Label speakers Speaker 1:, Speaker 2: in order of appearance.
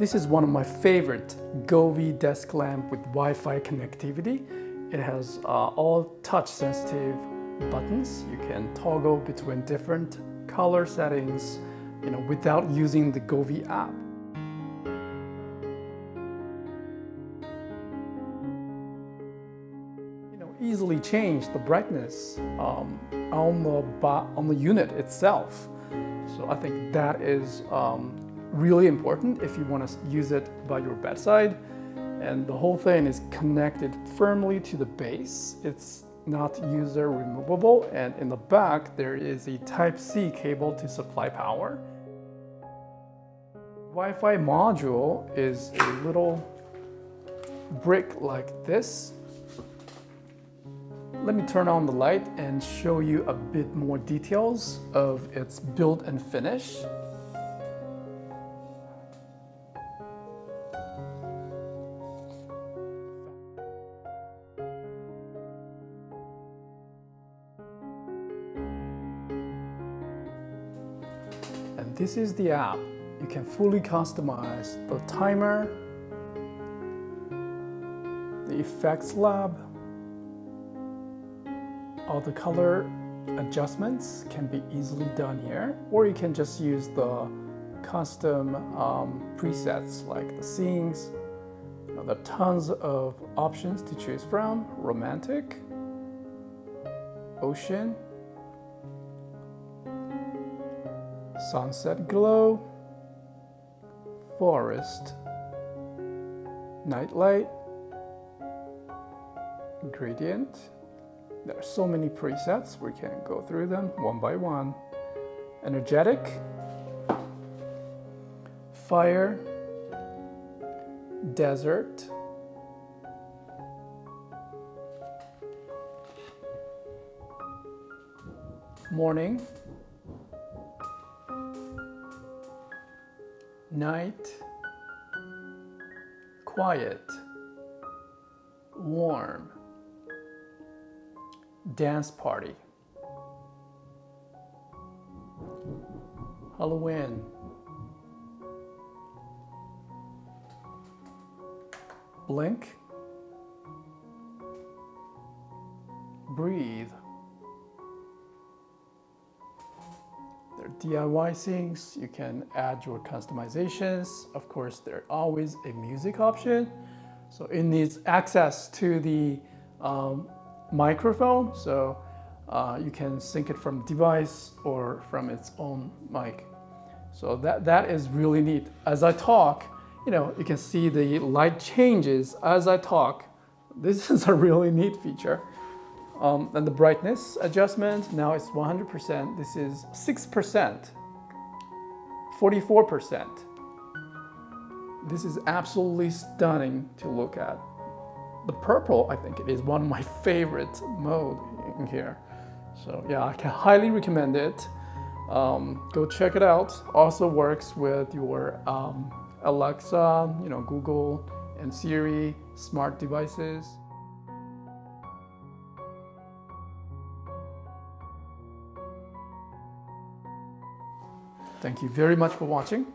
Speaker 1: This is one of my favorite Govee desk lamp with Wi-Fi connectivity. It has all touch-sensitive buttons. You can toggle between different color settings, without using the Govee app. Easily change the brightness on the unit itself. So I think that is really important if you want to use it by your bedside. And the whole thing is connected firmly to the base. It's not user removable, and in the back there is a Type-C cable to supply power. Wi-Fi module is a little brick like this. Let me turn on the light and show you a bit more details of its build and finish. And this is the app. You can fully customize the timer, the effects lab. All the color adjustments can be easily done here, or you can just use the custom presets like the scenes. There are tons of options to choose from: romantic, ocean, sunset glow, forest, nightlight, gradient. There are so many presets, we can go through them one by one. Energetic, fire, desert, morning, night, quiet, warm, dance party, Halloween, blink, breathe. There are DIY things. You can add your customizations. Of course, there's always a music option. So it needs access to the microphone, so you can sync it from device or from its own mic. So that is really neat. As I talk, you can see the light changes as I talk. This is a really neat feature. And the brightness adjustment, now it's 100%. This is 6%, 44%. This is absolutely stunning to look at. The purple, I think it is one of my favorite mode in here. So yeah, I can highly recommend it. Go check it out. Also works with your Alexa, Google and Siri smart devices. Thank you very much for watching.